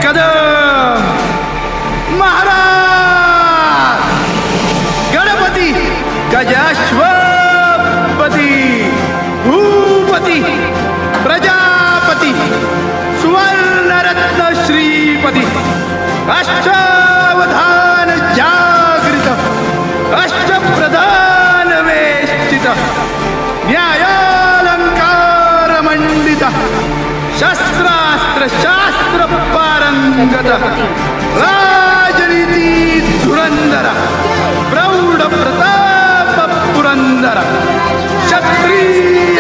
कदम महाराज गणपती गजाश्वपती भूपती प्रजापती सुवर्णरत्न श्रीपती अष्टावधान जागृत अष्टप्रधान वेष्टित न्यायालंकार मंडित शस्त्रास्त्र शास्त्र पारंगत राजनीती धुरंधर प्रौढ प्रताप पुरंदर क्षत्रिय